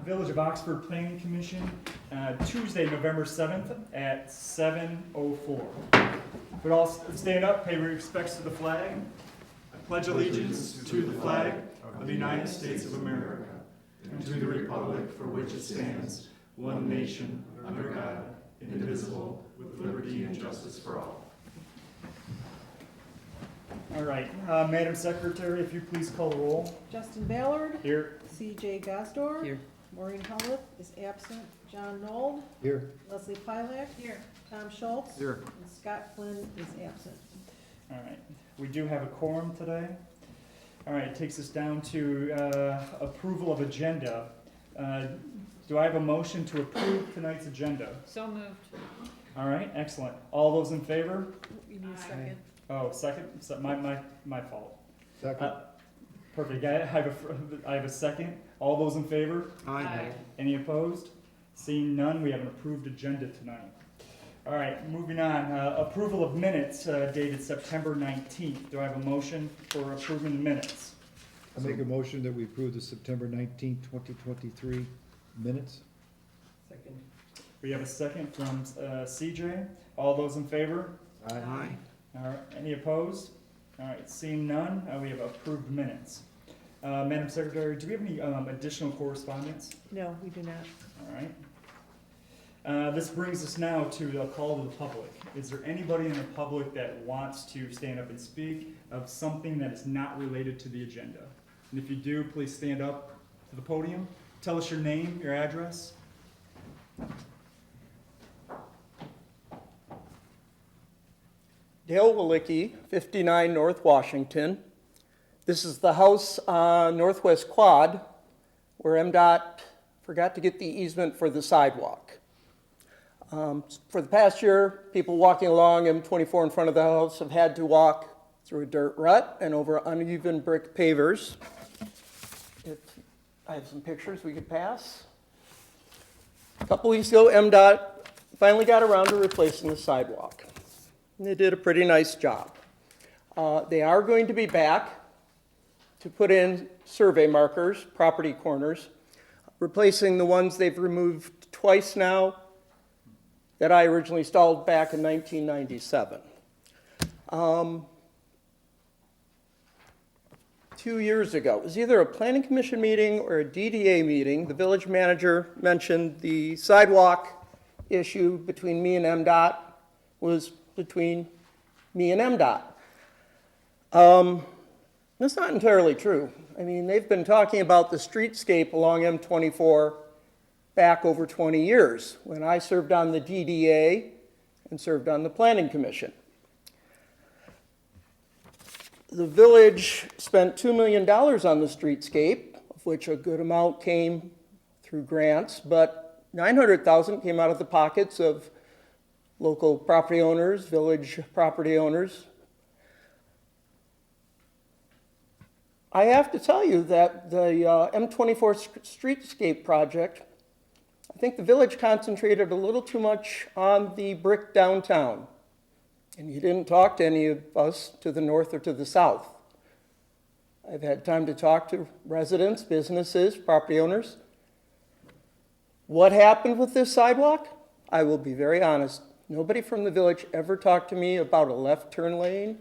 Village of Oxford Planning Commission, Tuesday, November 7th at 7:04. We'd all stand up, pay respects to the flag. I pledge allegiance to the flag of the United States of America and to the republic for which it stands, one nation, under God, indivisible, with liberty and justice for all. All right, Madam Secretary, if you please call the roll. Justin Ballard. Here. C.J. Gosdor. Here. Maureen Hollip is absent. John Nold. Here. Leslie Pilak. Here. Tom Schultz. Here. And Scott Flynn is absent. All right, we do have a quorum today. All right, it takes us down to approval of agenda. Do I have a motion to approve tonight's agenda? So moved. All right, excellent. All those in favor? You need a second. Oh, second? My fault. Second. Perfect. I have a second. All those in favor? Aye. Any opposed? Seeing none, we have an approved agenda tonight. All right, moving on. Approval of minutes dated September 19th. Do I have a motion for approving the minutes? I make a motion that we approve the September 19th, 2023 minutes. Second. We have a second from CJ. All those in favor? Aye. All right, any opposed? All right, seeing none, we have approved minutes. Madam Secretary, do we have any additional correspondence? No, we do not. All right. This brings us now to the call to the public. Is there anybody in the public that wants to stand up and speak of something that is not related to the agenda? And if you do, please stand up to the podium. Tell us your name, your address. Dale Walicki, 59 North Washington. This is the house on Northwest Quad where MDOT forgot to get the easement for the sidewalk. For the past year, people walking along M24 in front of the house have had to walk through a dirt rut and over uneven brick pavers. I have some pictures we could pass. A couple weeks ago, MDOT finally got around to replacing the sidewalk. They did a pretty nice job. They are going to be back to put in survey markers, property corners, replacing the ones they've removed twice now that I originally installed back in 1997. 2 years ago, it was either a planning commission meeting or a DDA meeting, the village manager mentioned the sidewalk issue between me and MDOT was between me and MDOT. That's not entirely true. I mean, they've been talking about the streetscape along M24 back over 20 years, when I served on the DDA and served on the Planning Commission. The village spent $2 million on the streetscape, of which a good amount came through grants, but $900,000 came out of the pockets of local property owners, village property owners. I have to tell you that the M24 streetscape project, I think the village concentrated a little too much on the brick downtown. And you didn't talk to any of us to the north or to the south. I've had time to talk to residents, businesses, property owners. What happened with this sidewalk? I will be very honest. Nobody from the village ever talked to me about a left turn lane,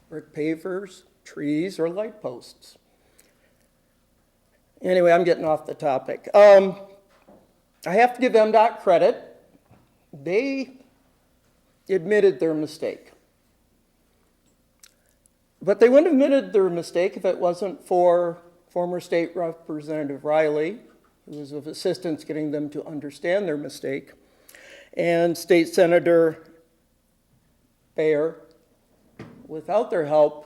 brick pavers, trees, or light posts. Anyway, I'm getting off the topic. I have to give MDOT credit. They admitted their mistake. But they wouldn't have admitted their mistake if it wasn't for former State Representative Riley, who was of assistance getting them to understand their mistake, and State Senator Bayer. Without their help,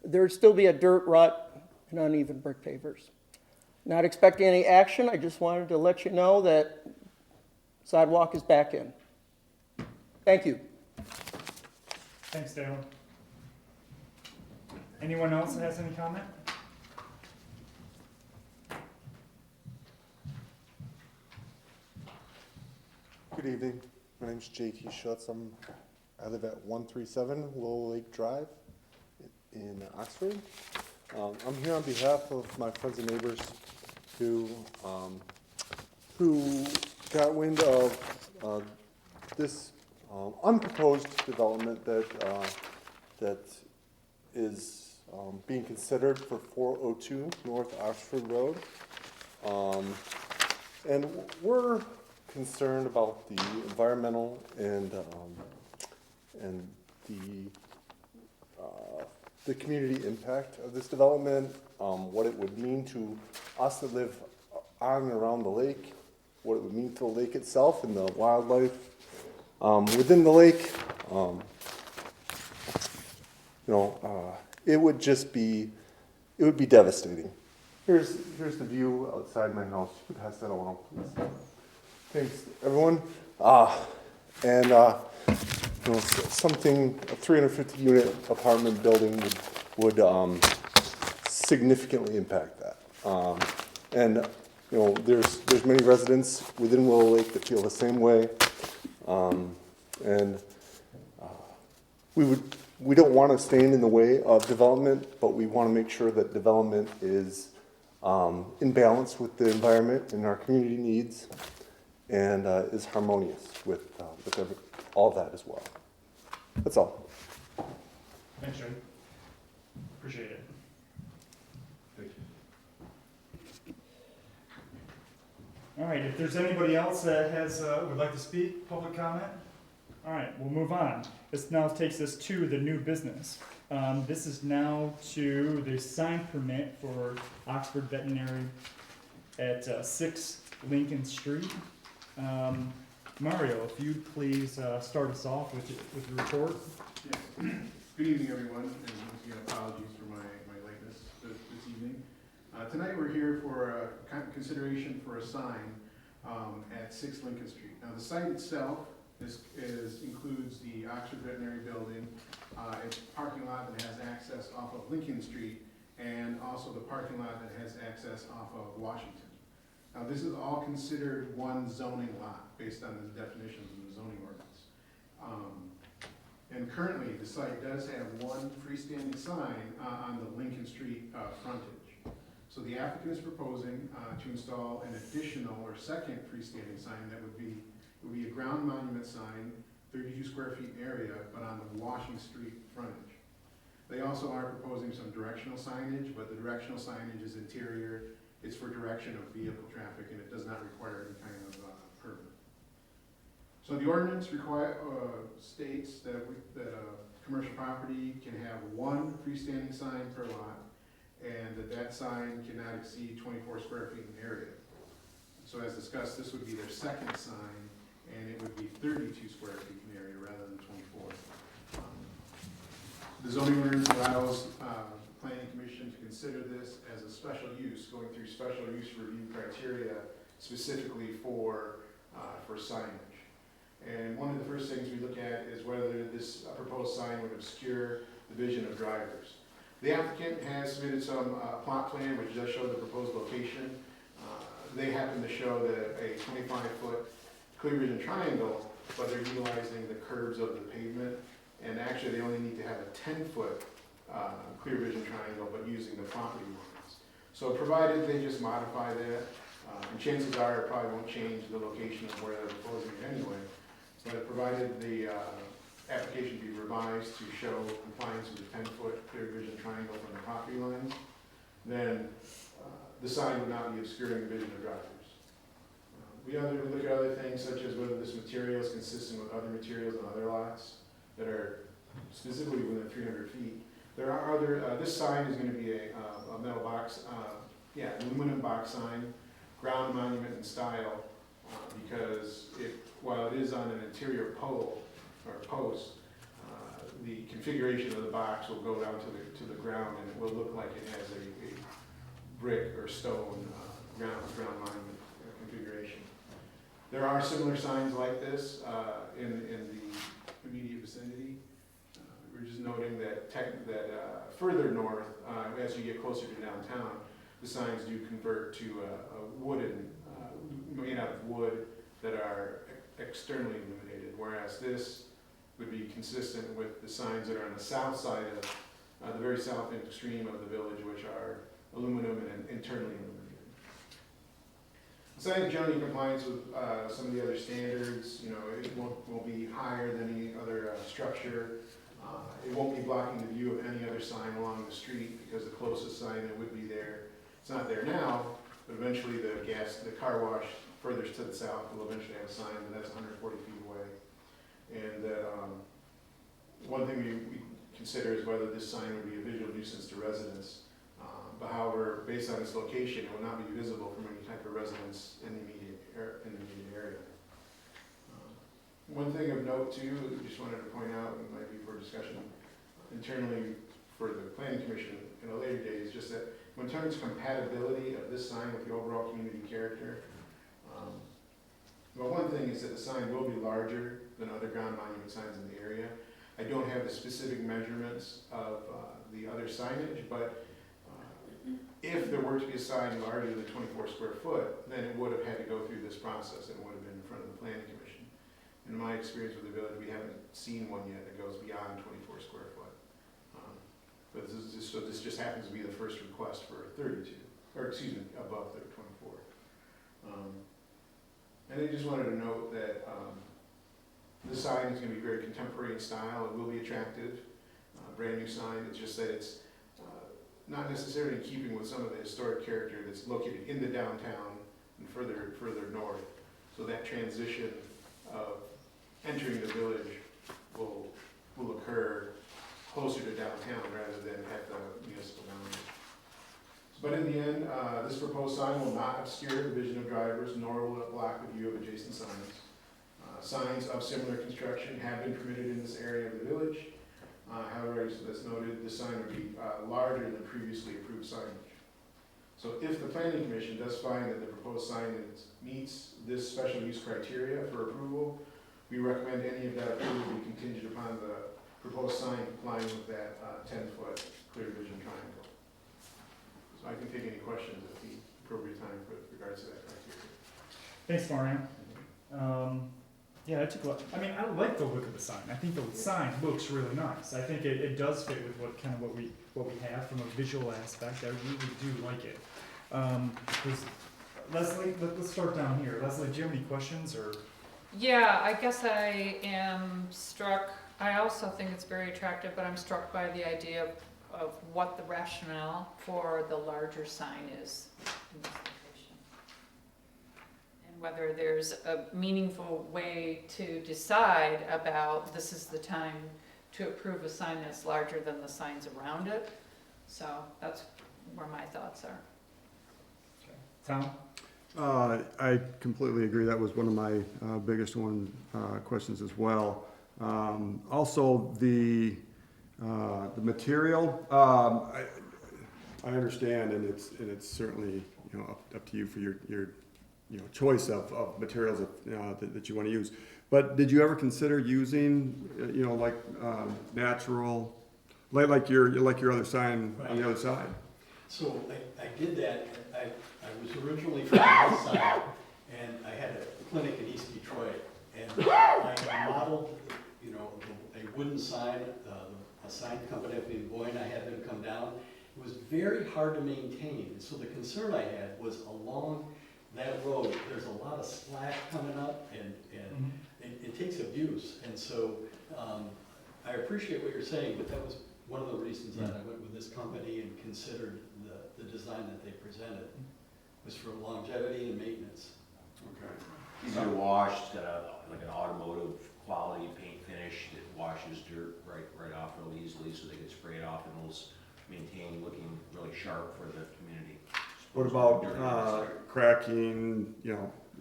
there'd still be a dirt rut and uneven brick pavers. Not expecting any action, I just wanted to let you know that sidewalk is back in. Thank you. Thanks, Dale. Anyone else that has any comment? Good evening. My name's JT Schutz. I live at 137 Willow Lake Drive in Oxford. I'm here on behalf of my friends and neighbors who who got wind of this unproposed development that is being considered for 402 North Oxford Road. And we're concerned about the environmental and the community impact of this development, what it would mean to us that live on and around the lake, what it would mean to the lake itself and the wildlife within the lake. It would just be, it would be devastating. Here's the view outside my house. You can pass that along, please. Thanks, everyone. Something, a 350 unit apartment building would significantly impact that. There's many residents within Willow Lake that feel the same way. We don't want to stand in the way of development, but we want to make sure that development is in balance with the environment and our community needs, and is harmonious with all that as well. That's all. Thanks, Jay. Appreciate it. Thank you. All right, if there's anybody else that would like to speak, public comment? All right, we'll move on. This now takes us to the new business. This is now to the sign permit for Oxford Veterinary at 6 Lincoln Street. Mario, if you'd please start us off with your report. Yes. Good evening, everyone, and once again, apologies for my lateness this evening. Tonight we're here for consideration for a sign at 6 Lincoln Street. Now, the site itself includes the Oxford Veterinary Building, its parking lot that has access off of Lincoln Street, and also the parking lot that has access off of Washington. Now, this is all considered one zoning lot based on the definitions in the zoning ordinance. And currently, the site does have one freestanding sign on the Lincoln Street frontage. So the applicant is proposing to install an additional or second freestanding sign that would be a ground monument sign, 32 square feet in area, but on the Washington Street frontage. They also are proposing some directional signage, but the directional signage is interior. It's for direction of vehicle traffic, and it does not require any kind of permit. So the ordinance states that a commercial property can have one freestanding sign per lot, and that sign cannot exceed 24 square feet in area. So as discussed, this would be their second sign, and it would be 32 square feet in area rather than 24. The zoning ordinance allows the Planning Commission to consider this as a special use, going through special use review criteria specifically for signage. And one of the first things we look at is whether this proposed sign would obscure the vision of drivers. The applicant has submitted some plot plan which does show the proposed location. They happen to show that a 25-foot clear vision triangle, but they're utilizing the curves of the pavement, and actually they only need to have a 10-foot clear vision triangle, but using the property lines. So provided they just modify that, and chances are it probably won't change the location of where they're proposing it anyway, but provided the application be revised to show compliance with the 10-foot clear vision triangle from the property lines, then the sign would not be obscuring the vision of drivers. We look at other things such as whether this material is consistent with other materials on other lots that are specifically within 300 feet. There are other, this sign is going to be a metal box, aluminum box sign, ground monument in style, because while it is on an interior pole or post, the configuration of the box will go down to the ground, and it will look like it has a brick or stone ground monument configuration. There are similar signs like this in the immediate vicinity. We're just noting that further north, as you get closer to downtown, the signs do convert to a wooden, made out of wood that are externally illuminated, whereas this would be consistent with the signs that are on the south side of the very south extreme of the village, which are aluminum and internally illuminated. The sign is generally in compliance with some of the other standards. You know, it won't be higher than any other structure. It won't be blocking the view of any other sign along the street, because the closest sign that would be there, it's not there now, but eventually the car wash furthest to the south will eventually have a sign, but that's 140 feet away. And one thing we consider is whether this sign would be a visual nuisance to residents. But however, based on its location, it will not be visible from any type of residence in the immediate area. One thing of note too, just wanted to point out, and might be for discussion internally for the planning commission in a later date, is just that when it comes to compatibility of this sign with the overall community character, well, one thing is that the sign will be larger than other ground monument signs in the area. I don't have the specific measurements of the other signage, but if there were to be a sign larger than 24 square foot, then it would have had to go through this process and would have been in front of the planning commission. In my experience with the village, we haven't seen one yet that goes beyond 24 square foot. But this just happens to be the first request for 32, or excuse me, above the 24. And I just wanted to note that this sign is going to be very contemporary in style. It will be attractive, brand new sign. It's just that it's not necessarily in keeping with some of the historic character that's located in the downtown and further north. So that transition of entering the village will occur closer to downtown rather than at the municipal boundary. But in the end, this proposed sign will not obscure the vision of drivers, nor will it block the view of adjacent signs. Signs of similar construction have been permitted in this area of the village. However, as noted, the sign would be larger than previously approved signage. So if the planning commission does find that the proposed sign meets this special use criteria for approval, we recommend any of that approval be contingent upon the proposed sign complying with that 10-foot clear vision triangle. So I can take any questions at the appropriate time with regards to that criteria. Thanks, Marion. Yeah, I took a look. I mean, I like the look of the sign. I think the sign looks really nice. I think it does fit with what we have from a visual aspect. I really do like it. Leslie, let's start down here. Leslie, do you have any questions or? Yeah, I guess I am struck. I also think it's very attractive, but I'm struck by the idea of what the rationale for the larger sign is in this location. And whether there's a meaningful way to decide about this is the time to approve a sign that's larger than the signs around it. So that's where my thoughts are. Tom? I completely agree. That was one of my biggest questions as well. Also, the material. I understand, and it's certainly up to you for your choice of materials that you want to use. But did you ever consider using like natural, like your other sign on the other side? So I did that. I was originally from the west side, and I had a clinic in East Detroit, and I had modeled, a wooden sign, a sign company up in Boyne. I had them come down. It was very hard to maintain, and so the concern I had was along that road. There's a lot of slack coming up, and it takes abuse, and so I appreciate what you're saying, but that was one of the reasons that I went with this company and considered the design that they presented. Was for longevity and maintenance. Okay. Easy to wash, it's got like an automotive quality paint finish that washes dirt right off real easily, so they can spray it off and it'll maintain looking really sharp for the community. What about cracking,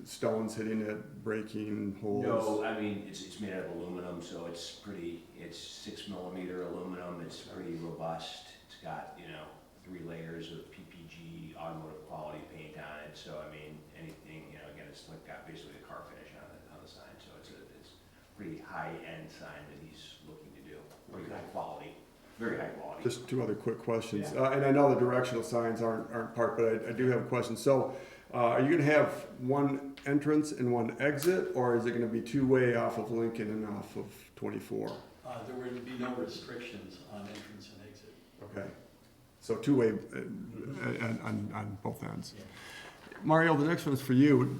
stones hitting it, breaking holes? No, I mean, it's made out of aluminum, so it's 6mm aluminum, it's pretty robust. It's got, 3 layers of PPG automotive quality paint on it, so I mean, anything, again, it's like got basically a car finish on the sign, so it's pretty high-end sign that he's looking to do, pretty high quality, very high quality. Just 2 other quick questions, and I know the directional signs aren't part, but I do have a question. So, are you going to have one entrance and one exit, or is it going to be 2-way off of Lincoln and off of 24? There would be no restrictions on entrance and exit. Okay. So 2-way on both ends. Yeah. Mario, the next one's for you.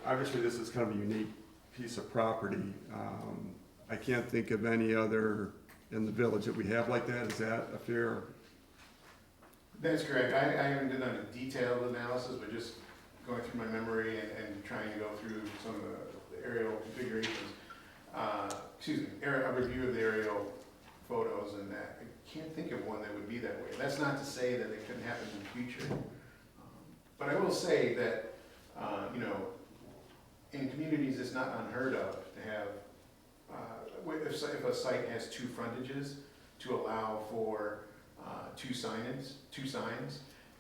Obviously, this is kind of a unique piece of property. I can't think of any other in the village that we have like that. Is that a fair? That's correct. I haven't done a detailed analysis, but just going through my memory and trying to go through some of the aerial configurations. A review of the aerial photos and that. I can't think of one that would be that way. That's not to say that it couldn't happen in the future. But I will say that, in communities, it's not unheard of to have, if a site has two frontages, to allow for two signs,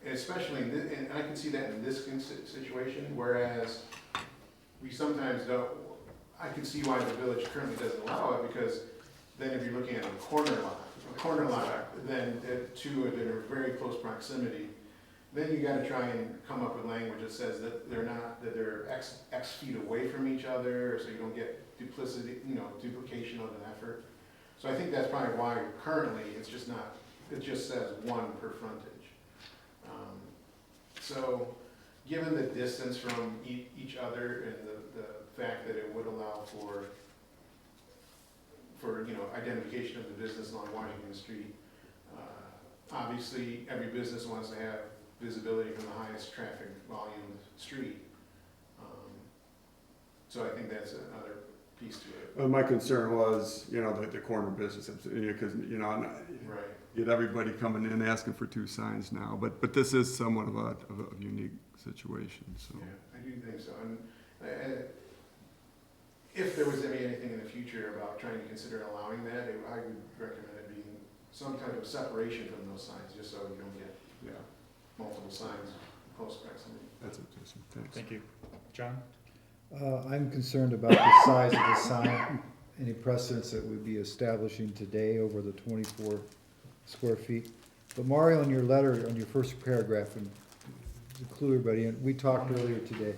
and especially and I can see that in this situation, whereas we sometimes don't. I can see why the village currently doesn't allow it, because then if you're looking at a corner lot, then two that are very close proximity, then you gotta try and come up with language that says that they're X feet away from each other, so you don't get duplication of an effort. So I think that's probably why currently it just says one per frontage. So given the distance from each other and the fact that it would allow for identification of the business along Washington Street, obviously every business wants to have visibility from the highest traffic volume street. So I think that's another piece to it. Well, my concern was, the corner business, because, Right. you get everybody coming in asking for two signs now, but this is somewhat of a unique situation, so. Yeah, I do think so. And if there was anything in the future about trying to consider allowing that, I would recommend it being some type of separation from those signs, just so you don't get Yeah, multiple signs in close proximity. that's it, Jason, thanks. Thank you. John? I'm concerned about the size of the sign, any precedence that we'd be establishing today over the 24 square feet. But Mario, in your letter, on your first paragraph, and to clue everybody in, we talked earlier today,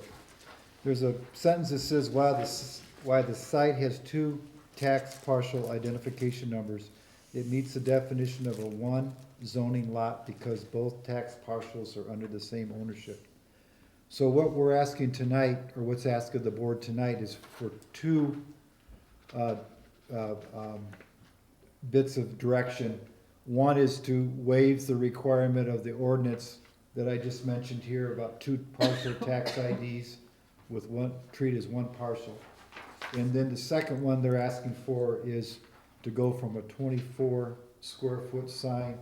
there's a sentence that says, why the site has two tax parcel identification numbers, it meets the definition of a one zoning lot because both tax parcels are under the same ownership. So what we're asking tonight, or what's asked of the board tonight, is for two bits of direction. One is to waive the requirement of the ordinance that I just mentioned here about two parcel tax IDs with one, treat as one parcel. And then the second one they're asking for is to go from a 24 square foot sign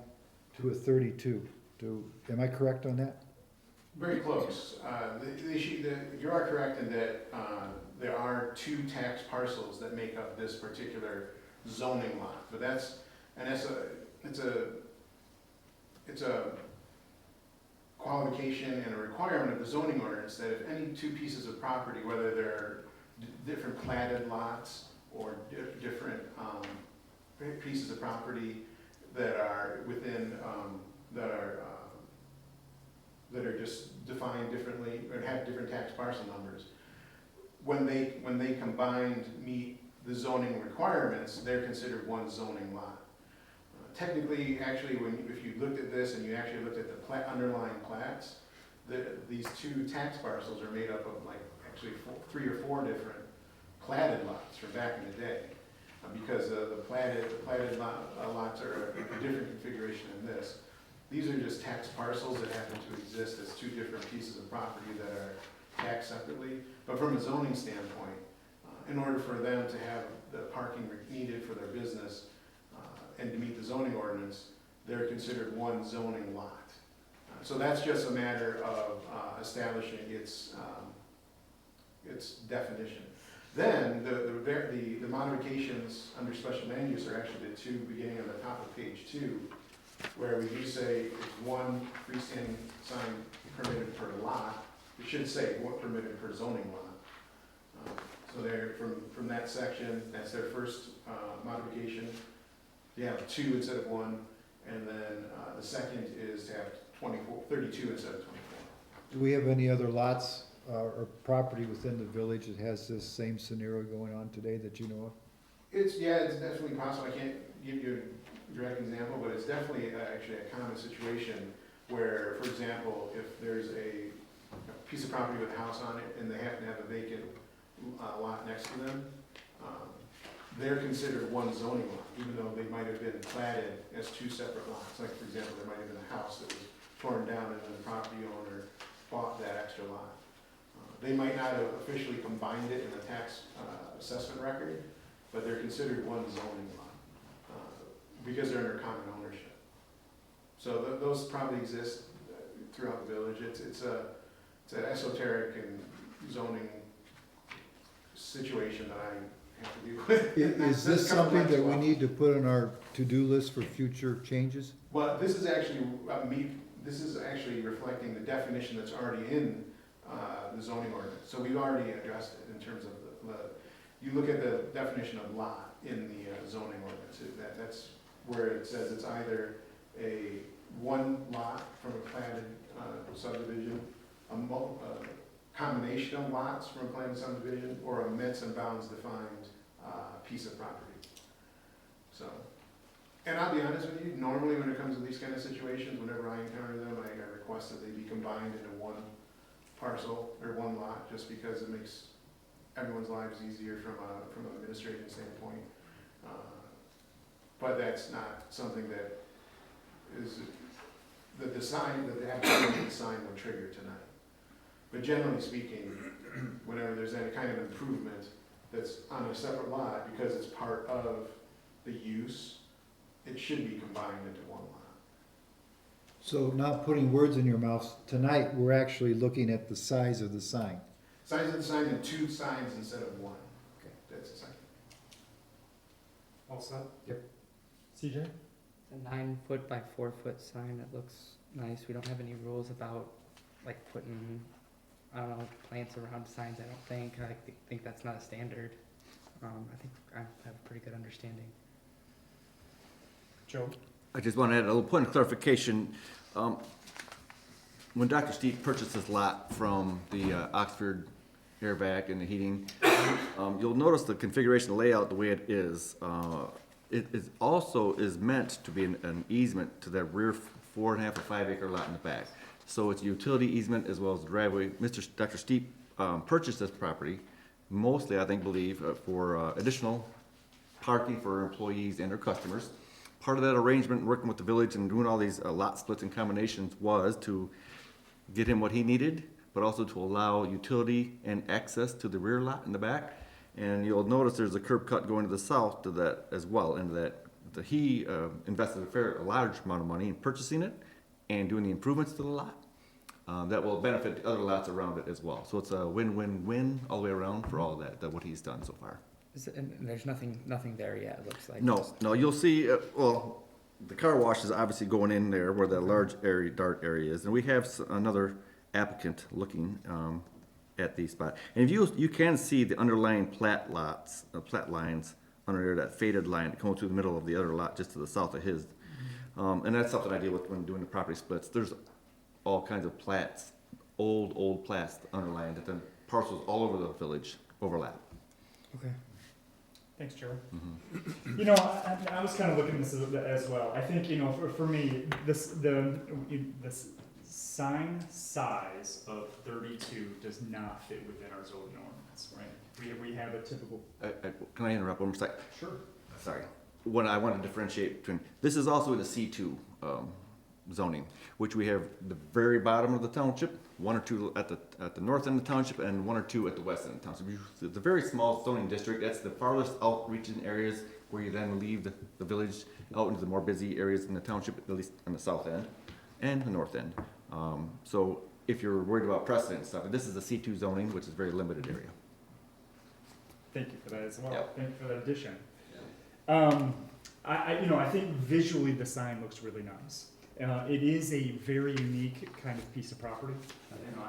to a 32. Am I correct on that? Very close. You are correct in that there are two tax parcels that make up this particular zoning lot, but it's a qualification and a requirement of the zoning ordinance that if any two pieces of property, whether they're different platted lots or different pieces of property that are within that are just defined differently or have different tax parcel numbers, when they combined meet the zoning requirements, they're considered one zoning lot. Technically, actually, if you looked at this and you actually looked at the underlying plats, these two tax parcels are made up of actually 3 or 4 different platted lots from back in the day, because the platted lots are a different configuration than this. These are just tax parcels that happen to exist as two different pieces of property that are taxed separately. But from a zoning standpoint, in order for them to have the parking needed for their business and to meet the zoning ordinance, they're considered one zoning lot. So that's just a matter of establishing its definition. Then the modifications under special land use are actually the two beginning on the top of page 2, where we do say it's one freestanding sign permitted per lot. It should say what permitted per zoning lot. So they're from that section, that's their first modification. You have 2 instead of 1, and then the second is to have 32 instead of 24. Do we have any other lots or property within the village that has this same scenario going on today that you know of? It's definitely possible. I can't give you a direct example, but it's definitely actually a common situation where, for example, if there's a a piece of property with a house on it, and they happen to have a vacant lot next to them, they're considered one zoning lot, even though they might have been platted as two separate lots. Like, for example, there might have been a house that was torn down and then the property owner bought that extra lot. They might not have officially combined it in the tax assessment record, but they're considered one zoning lot, because they're under common ownership. So those probably exist throughout the village. It's an esoteric and zoning situation that I have to deal with. Is this something that we need to put on our to-do list for future changes? Well, this is actually, this is actually reflecting the definition that's already in the zoning ordinance. So we've already addressed it in terms of you look at the definition of lot in the zoning ordinance. That's where it says it's either a one lot from a platted subdivision, a combination of lots from a platted subdivision, or a mints and bounds defined piece of property. So, and I'll be honest with you, normally when it comes to these kind of situations, whenever I encounter them, I request that they be combined into one parcel or one lot, just because it makes everyone's lives easier from an administrative standpoint. But that's not something that is, the design, that the actual design would trigger tonight. But generally speaking, whenever there's any kind of improvement that's on a separate lot, because it's part of the use, it should be combined into one lot. So not putting words in your mouth, tonight, we're actually looking at the size of the sign. Size of the sign and two signs instead of one. Okay, that's the sign. All set? Yep. CJ? It's a 9-foot by 4-foot sign. It looks nice. We don't have any rules about like putting, I don't know, plants around signs. I don't think. I think that's not a standard. I think I have a pretty good understanding. Joe? I just want to add a little point of clarification. When Dr. Steep purchased this lot from the Oxford Airvac and the heating, you'll notice the configuration layout the way it is. It is also is meant to be an easement to that rear 4.5 or 5 acre lot in the back. So it's a utility easement as well as a driveway. Dr. Steep purchased this property mostly, I believe, for additional parking for employees and their customers. Part of that arrangement, working with the village and doing all these lot splits and combinations, was to get him what he needed, but also to allow utility and access to the rear lot in the back. And you'll notice there's a curb cut going to the south to that as well, and that he invested a large amount of money in purchasing it and doing the improvements to the lot. That will benefit the other lots around it as well. So it's a win-win-win all the way around for all that what he's done so far. And there's nothing there yet. It looks like. No, you'll see, well, the car wash is obviously going in there where that large area, dark area is. And we have another applicant looking at the spot. And if you can see the underlying plat lines under there, that faded line going through the middle of the other lot just to the south of his. And that's something I deal with when doing the property splits. There's all kinds of plats, old plats underlying that then parcels all over the village overlap. Okay. Thanks, Joe. You know, I was kind of looking at this as well. I think, you know, for me, this sign size of 32 does not fit within our zoning ordinance, right? We have a typical. Can I interrupt one more second? Sure. Sorry. What I want to differentiate between, this is also in the C2 zoning, which we have the very bottom of the township, 1 or 2 at the north end of the township, and 1 or 2 at the west end of the township. It's a very small zoning district. That's the farthest outreaching areas where you then leave the village out into the more busy areas in the township, at least on the south end and the north end. So if you're worried about precedent and stuff, this is the C2 zoning, which is a very limited area. Thank you for that as well. Yep. Thank you for that addition. I think visually the sign looks really nice. It is a very unique kind of piece of property. You know,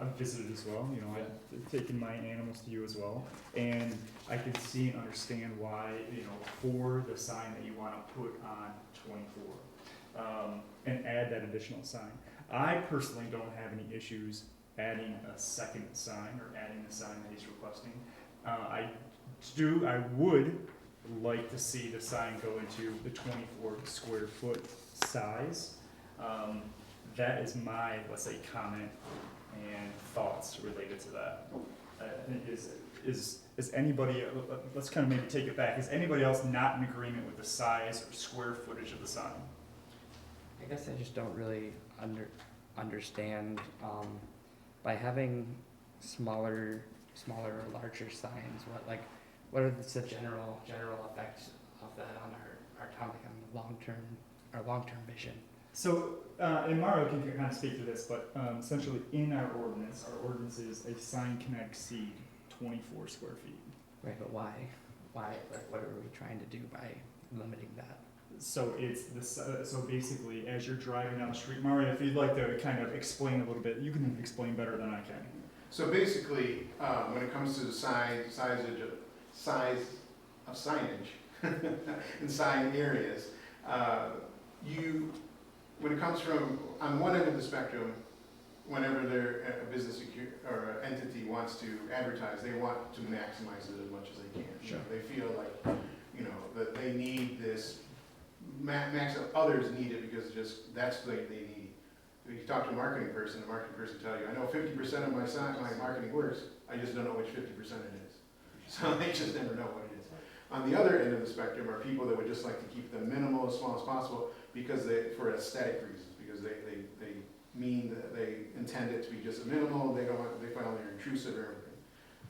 I've visited as well. You know, I've taken my animals to you as well, and I can see and understand why, you know, for the sign that you want to put on 24, and add that additional sign. I personally don't have any issues adding a second sign or adding the sign that he's requesting. I would like to see the sign go into the 24 square foot size. that is my, let's say, comment and thoughts related to that. Is anybody, let's kind of maybe take it back, is anybody else not in agreement with the size or square footage of the sign? I guess I just don't really understand, by having smaller or larger signs, what are the general effects of that on our town, like on our long-term vision? So, and Mario can kind of speak to this, but essentially in our ordinance is a sign can exceed 24 square feet. Right, but why, like, what are we trying to do by limiting that? So it's this, so basically, as you're driving down the street, Mario, if you'd like to kind of explain a little bit, you can explain better than I can. So basically, when it comes to the size of signage in sign areas, when it comes from, on one end of the spectrum, whenever a business or an entity wants to advertise, they want to maximize it as much as they can. Sure. They feel like, that they need this, others need it because that's what they need. If you talk to a marketing person, the marketing person tell you, I know 50% of my marketing works, I just don't know which 50% it is. So they just never know what it is. On the other end of the spectrum are people that would just like to keep them minimal, as small as possible, because for aesthetic reasons, because they mean that they intend it to be just minimal, they find they're intrusive or everything.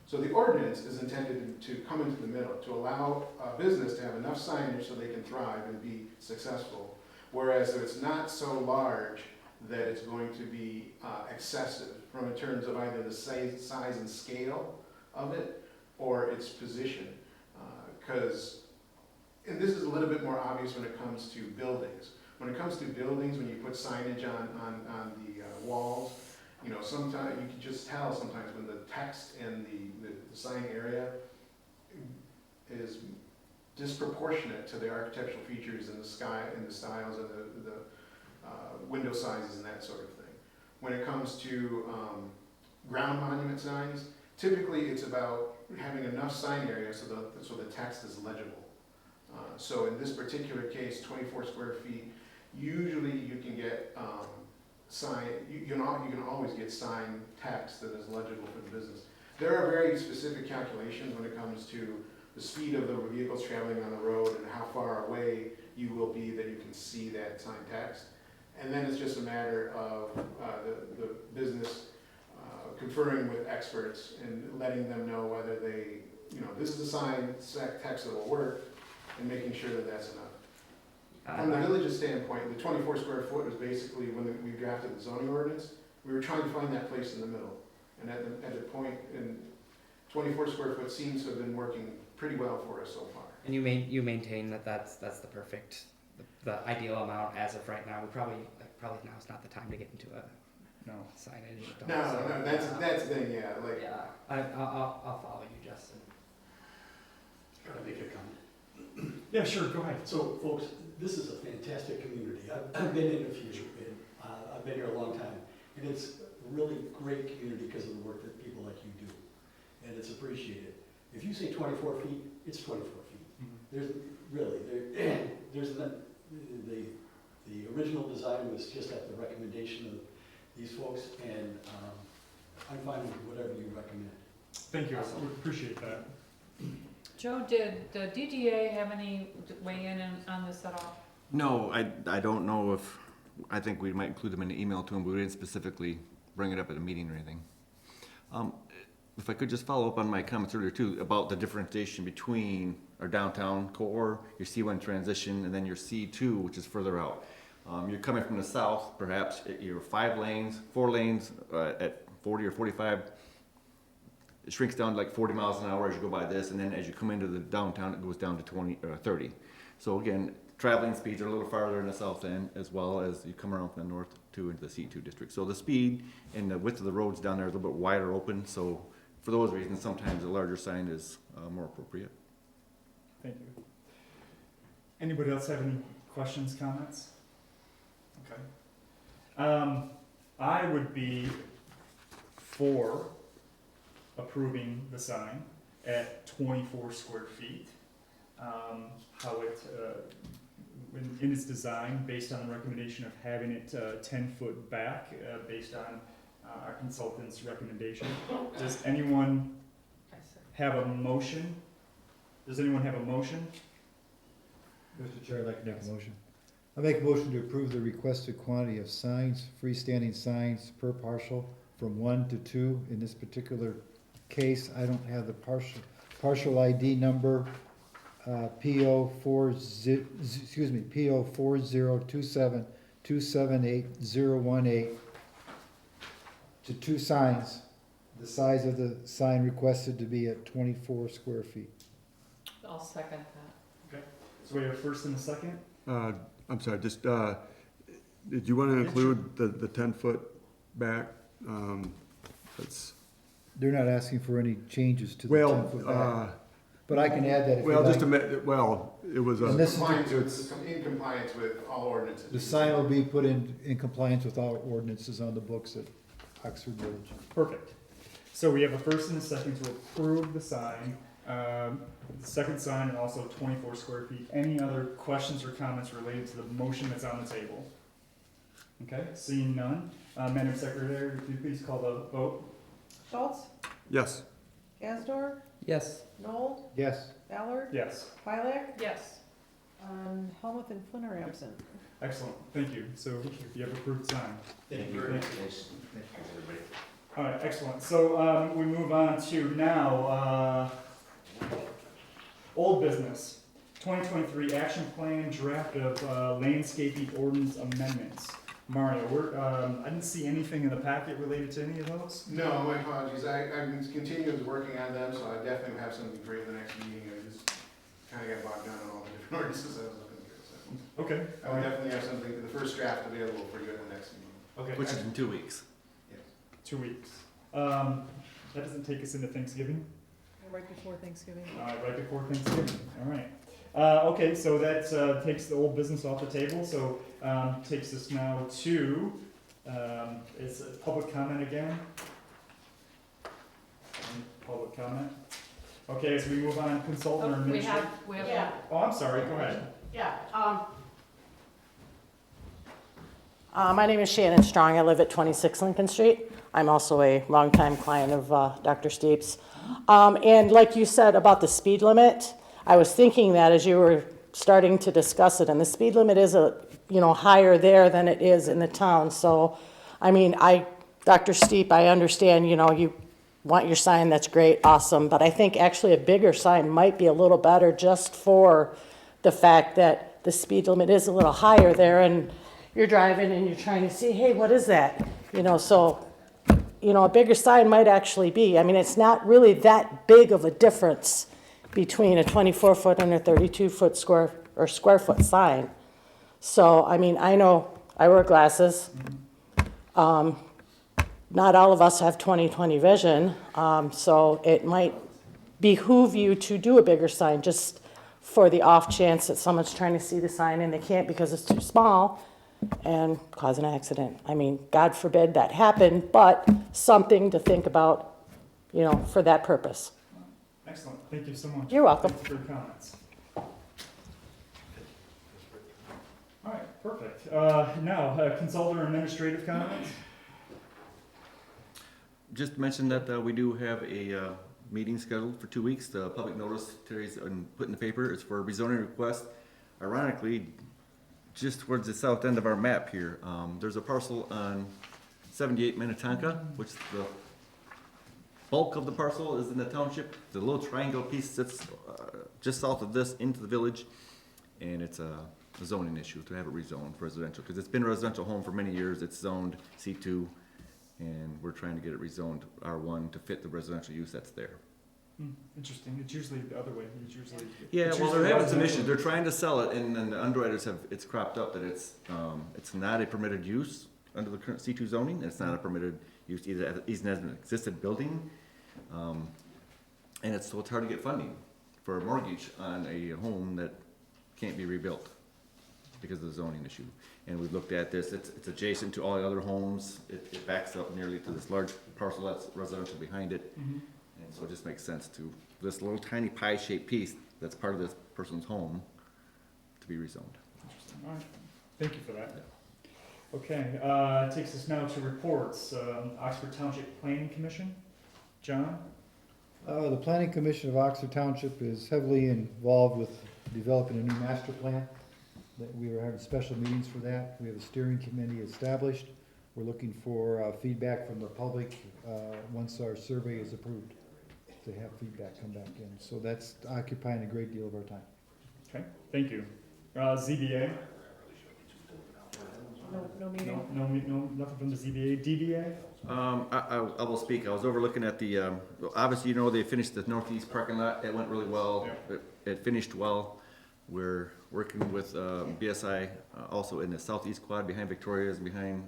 So the ordinance is intended to come into the middle, to allow a business to have enough signage so they can thrive and be successful, whereas it's not so large that it's going to be excessive in terms of either the size and scale of it or its position. And this is a little bit more obvious when it comes to buildings. When it comes to buildings, when you put signage on the walls, sometimes you can just tell sometimes when the text in the sign area is disproportionate to the architectural features and the styles and the window sizes and that sort of thing. When it comes to ground monument signs, typically it's about having enough sign area so the text is legible. So in this particular case, 24 square feet, usually you can get you can always get sign text that is legible for the business. There are very specific calculations when it comes to the speed of the vehicles traveling on the road and how far away you will be that you can see that sign text. And then it's just a matter of the business conferring with experts and letting them know whether they, this is a sign text that will work, and making sure that that's enough. From the village's standpoint, the 24 square foot was basically when we drafted the zoning ordinance, we were trying to find that place in the middle. And at the point, 24 square foot seems to have been working pretty well for us so far. And you maintain that that's the perfect, the ideal amount as of right now. We probably now is not the time to get into a signage. No, that's the thing, yeah. I'll follow you, Justin. Can I make a comment? Yeah, sure, go ahead. So, folks, this is a fantastic community. I've been in a few, and I've been here a long time, and it's a really great community because of the work that people like you do, and it's appreciated. If you say 24 feet, it's 24 feet. Mm-hmm. There's the original design was just at the recommendation of these folks, and I'm fine with whatever you recommend. Thank you, we appreciate that. Joe, did the DDA have any weigh in on this at all? No, I don't know if, I think we might include them in the email to them, but we didn't specifically bring it up at a meeting or anything. If I could just follow up on my comments earlier too, about the differentiation between our downtown core, your C1 transition, and then your C2, which is further out. You're coming from the south, perhaps, you're 4 lanes at 40 or 45. It shrinks down to like 40 miles an hour as you go by this, and then as you come into the downtown, it goes down to 20 or 30. So again, traveling speeds are a little farther in the south end, as well as you come around from the north to into the C2 district. So the speed and the width of the roads down there are a little bit wider open. So for those reasons, sometimes a larger sign is more appropriate. Thank you. Anybody else have any questions, comments? Okay. I would be for approving the sign at 24 square feet. How it, in its design, based on the recommendation of having it 10 foot back, based on our consultant's recommendation. Does anyone have a motion? Does anyone have a motion? Mr. Chair, I'd like to make a motion. I make a motion to approve the requested quantity of signs, freestanding signs per parcel from 1 to 2. In this particular case, I don't have the partial ID number, PO 4027278018 to 2 signs. The size of the sign requested to be at 24 square feet. I'll second that. So we have a first and a second? I'm sorry, just, did you want to include the 10-foot back? That's, They're not asking for any changes to the 10-foot back. well, But I can add that if you well, just a like. minute, well, it was And a, this is, In compliance with all ordinances. the sign will be put in compliance with all ordinances on the books at Oxford Village. Perfect. So we have a first and a second to approve the sign, the second sign, and also 24 square feet. Any other questions or comments related to the motion that's on the table? Okay, seeing none. Madam Secretary, could you please call the vote? Schultz, yes. Gazdor, Yes. Noel, Yes. Ballard, Yes. Pilak, Yes. Helmuth and Flynn are absent. Excellent, thank you. So you have approved sign. Thank you. Thank Thanks, everybody. All right, excellent. So we move on to now, old business. 2023 action plan draft of landscaping ordinance amendments. Mario, I didn't see anything in the packet related to any of those. No, my apologies. I've been continuing working on them, so I definitely have something for you the next meeting. I just kind of got bogged down on all the different ordinances I was looking through. So Okay. I will definitely have something, the first draft available for you at the next meeting. Okay. Which is in 2 weeks. 2 weeks. That doesn't take us into Thanksgiving. Right before Thanksgiving. Right before Thanksgiving, all right. Okay, so that takes the old business off the table, so takes us now to, is public comment again? Public comment? Okay, as we move on, consultant or Oh, we administrator. have, Yeah. Oh, I'm sorry, go ahead. My name is Shannon Strong. I live at 26 Lincoln Street. I'm also a longtime client of Dr. Steeps. And like you said about the speed limit, I was thinking that as you were starting to discuss it, and the speed limit is higher there than it is in the town. So, I mean, Dr. Steep, I understand, you want your sign, that's great, awesome, but I think actually a bigger sign might be a little better just for the fact that the speed limit is a little higher there, and you're driving and you're trying to see, hey, what is that? So, a bigger sign might actually be, I mean, it's not really that big of a difference between a 24-foot and a 32-foot square foot sign. So, I mean, I know I wear glasses. Not all of us have 20/20 vision, so it might behoove you to do a bigger sign just for the off chance that someone's trying to see the sign and they can't because it's too small and cause an accident. I mean, God forbid that happen, but something to think about, for that purpose. Excellent, thank you so much. You're welcome. Thanks for your comments. All right, perfect. Now, consultant or administrative comments? Just to mention that we do have a meeting scheduled for 2 weeks. The public notice Terry's put in the paper is for a rezoning request. Ironically, just towards the south end of our map here, there's a parcel on 78 Minnetonka, which the bulk of the parcel is in the township. The little triangle piece sits just south of this into the village, and it's a zoning issue to have it rezoned for residential, because it's been a residential home for many years. It's zoned C2, and we're trying to get it rezoned R1 to fit the residential use that's there. Interesting, it's usually the other way, it's usually. Yeah, it's well, usually they're having some residential. issues. They're trying to sell it, and then the underwriters it's cropped up that it's not a permitted use under the current C2 zoning, and it's not a permitted use either as an existed building. And so it's hard to get funding for a mortgage on a home that can't be rebuilt because of the zoning issue. And we've looked at this, it's adjacent to all the other homes. It backs up nearly to this large parcel that's residential behind it. Mhm. And so it just makes sense to, this little tiny pie-shaped piece that's part of this person's home to be rezoned. Interesting. All right, thank you for that. Okay, takes us now to reports. Oxford Township Planning Commission, John? The Planning Commission of Oxford Township is heavily involved with developing a new master plan. That we are having special meetings for that. We have a steering committee established. We're looking for feedback from the public once our survey is approved, to have feedback come back in. So that's occupying a great deal of our time. Okay, thank you. ZBA? No meeting? No, nothing from the ZBA. DBA? I will speak. I was over looking at the, obviously, you know, they finished the northeast parking lot. It went really well. It finished well. We're working with BSI also in the southeast quad behind Victoria's, behind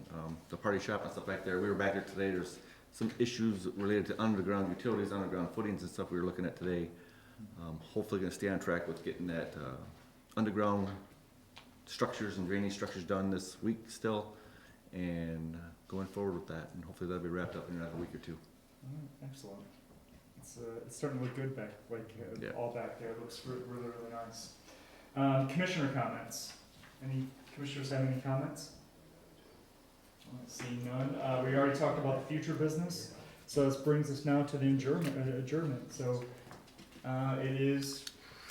the party shop and stuff back there. We were back there today. There's some issues related to underground utilities, underground footings and stuff we were looking at today. Hopefully gonna stay on track with getting that underground structures and drainage structures done this week still, and going forward with that, and hopefully that'll be wrapped up in another week or two. Excellent. It's starting to look good back, Yeah. all back there. It looks really, really nice. Commissioner comments. Any commissioners have any comments? Seeing none. We already talked about the future business, so this brings us now to the adjournment. So it is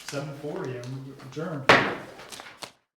7:40 and we're adjourned.